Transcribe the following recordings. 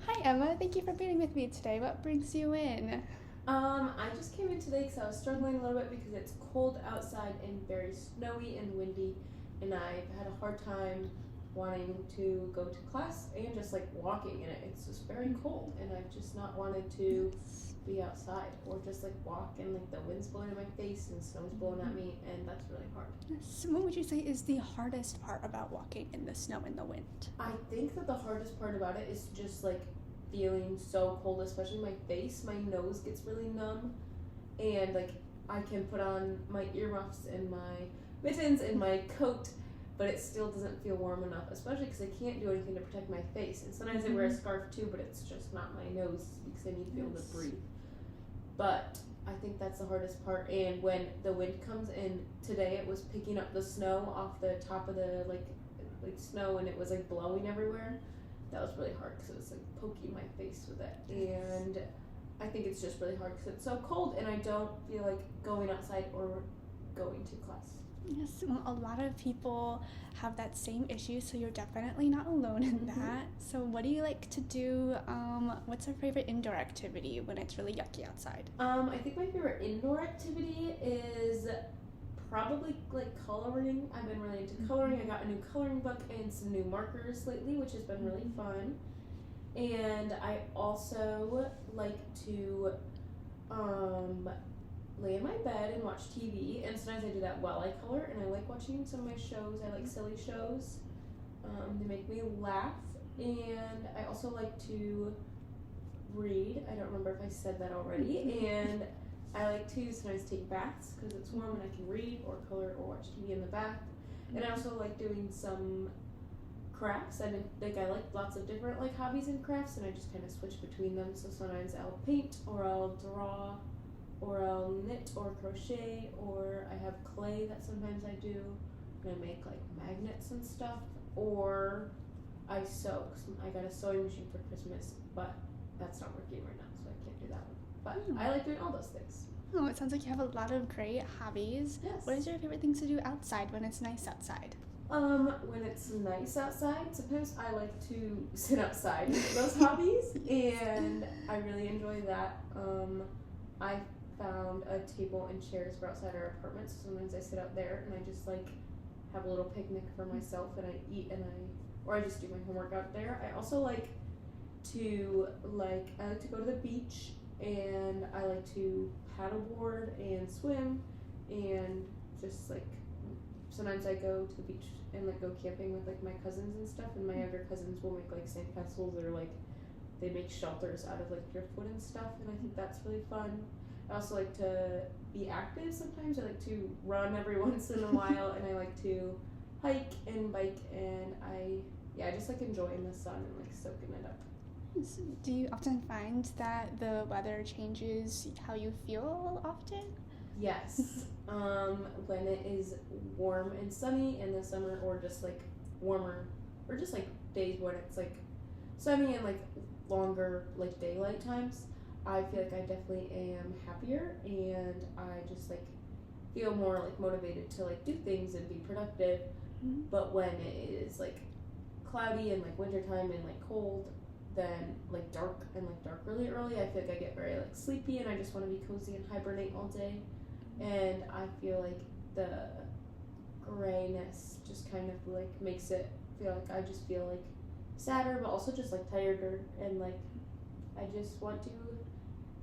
Hi Emma, thank you for being with me today. What brings you in? I just came in today because I was struggling a little bit because it's cold outside and very snowy and windy, and I've had a hard time wanting to go to class and just like walking in it. It's just very cold, and I've just not wanted to Yes. be outside or just like walk and like the wind's blowing in my face and snow's blowing at me, and that's really hard. Yes. What would you say is the hardest part about walking in the snow and the wind? I think that the hardest part about it is just like feeling so cold, especially my face. My nose gets really numb, and like I can put on my earmuffs and my mittens and my coat, but it still doesn't feel warm enough, especially because I can't do anything to protect my face. And sometimes I wear a scarf too, but it's just not my nose because I need to be able to breathe. But I think that's the hardest part. And when the wind comes in today, it was picking up the snow off the top of the like snow, and it was like blowing everywhere. That was really hard because it was like poking my face with it, and I think it's just really hard because it's so cold, and I don't feel like going outside or going to class. Yes, well, a lot of people have that same issue, so you're definitely not alone in that. So, what do you like to do? What's your favorite indoor activity when it's really yucky outside? I think my favorite indoor activity is probably like coloring. I've been really into coloring. I got a new coloring book and some new markers lately, which has been really fun. And I also like to lay in my bed and watch TV. And sometimes I do that while I color. And I like watching some of my shows. I like silly shows. They make me laugh. And I also like to read. I don't remember if I said that already. And I like to sometimes take baths because it's warm and I can read or color or watch TV in the bath. And I also like doing some crafts. I like lots of different like hobbies and crafts, and I just kind of switch between them. So sometimes I'll paint or I'll draw or I'll knit or crochet, or I have clay that sometimes I do, and I make like magnets and stuff, or I sew. 'Cause I got a sewing machine for Christmas, but that's not working right now, so I can't do that one. But I like doing all those things. Oh, it sounds like you have a lot of great hobbies. Yes. What is your favorite things to do outside when it's nice outside? When it's nice outside, sometimes I like to sit outside for those hobbies, and I really enjoy that. I found a table and chairs for outside our apartment, so sometimes I sit out there and I just like have a little picnic for myself, and I eat or I just do my homework out there. I also like I like to go to the beach, and I like to paddleboard and swim, and just like sometimes I go to the beach and like go camping with like my cousins and stuff, and my younger cousins will make like sandcastles, or like they make shelters out of like driftwood and stuff, and I think that's really fun. I also like to be active sometimes. I like to run every once in a while, and I like to hike and bike, and I just like enjoying the sun and like soaking it up. Do you often find that the weather changes how you feel often? Yes. When it is warm and sunny in the summer, or just like warmer, or just like days when it's like sunny and like longer like daylight times, I feel like I definitely am happier, and I just like feel more like motivated to like do things and be productive. But when it is like cloudy and like wintertime and like cold, then like dark really early, I feel like I get very like sleepy, and I just want to be cozy and hibernate all day. And I feel like the grayness just kind of like makes it feel like I just feel like sadder, but also just like tireder, and like I just want to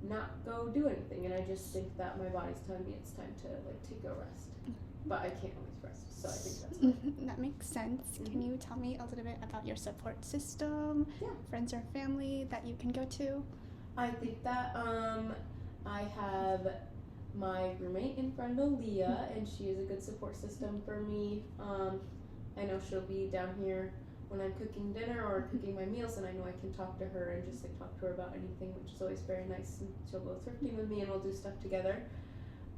not go do anything, and I just think that my body's telling me it's time to like take a rest, but I can't always rest, so I think that's fine. That makes sense. Can you tell me a little bit about your support system, Yeah. friends or family that you can go to? I think that I have my roommate and friend Aaliyah, and she is a good support system for me. I know she'll be down here when I'm cooking dinner or cooking my meals, and I know I can talk to her and just like talk to her about anything, which is always very nice. And she'll go thrifting with me, and we'll do stuff together.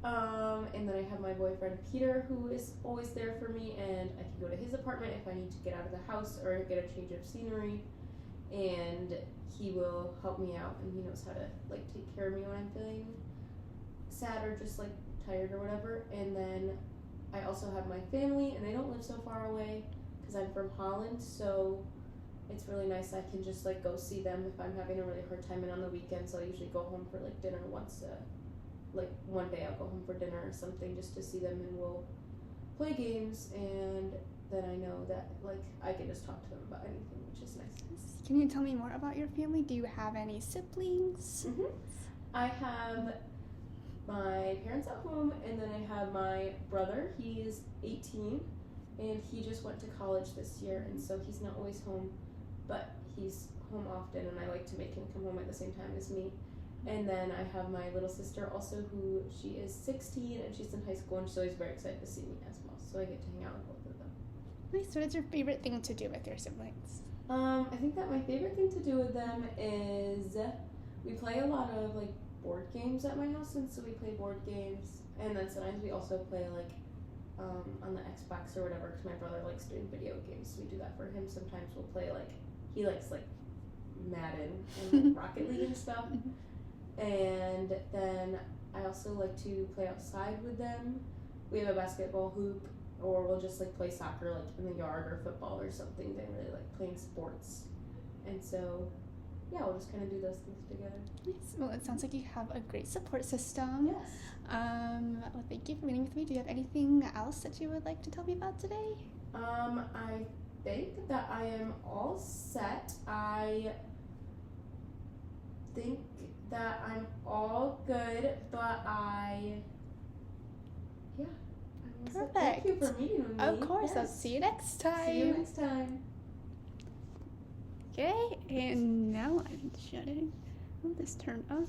And then I have my boyfriend Peter, who is always there for me, and I can go to his apartment if I need to get out of the house or get a change of scenery, and he will help me out, and he knows how to like take care of me when I'm feeling sad or just like tired or whatever. And then I also have my family, and they don't live so far away because I'm from Holland, so it's really nice. I can just like go see them if I'm having a really hard time, and on the weekends I'll usually go home for like dinner once. Like one day I'll go home for dinner or something just to see them, and we'll play games, and then I know that like I can just talk to them about anything, which is nice. Can you tell me more about your family? Do you have any siblings? Mm-hmm. I have my parents at home, and then I have my brother. He's 18, and he just went to college this year, and so he's not always home, but he's home often, and I like to make him come home at the same time as me. And then I have my little sister also, who she is 16, and she's in high school, and she's always very excited to see me as well, so I get to hang out with both of them. Nice. What is your favorite thing to do with your siblings? I think that my favorite thing to do with them is we play a lot of like board games at my house, and so we play board games, and then sometimes we also play like on the Xbox or whatever, because my brother likes doing video games, so we do that for him. Sometimes we'll play like, he likes like Madden and like Rocket League and stuff. And then I also like to play outside with them. We have a basketball hoop, or we'll just like play soccer like in the yard, or football or something. They really like playing sports, and so yeah, we'll just kind of do those things together. Nice. Well, it sounds like you have a great support system. Yes. Well, thank you for meeting with me. Do you have anything else that you would like to tell me about today? I think that I am all set. I think that I'm all good, but Perfect. Thank you for meeting with me. Of course. Yes. I'll see you next time. See you next time. Okay, and now I'm shutting. Oh, this turned off.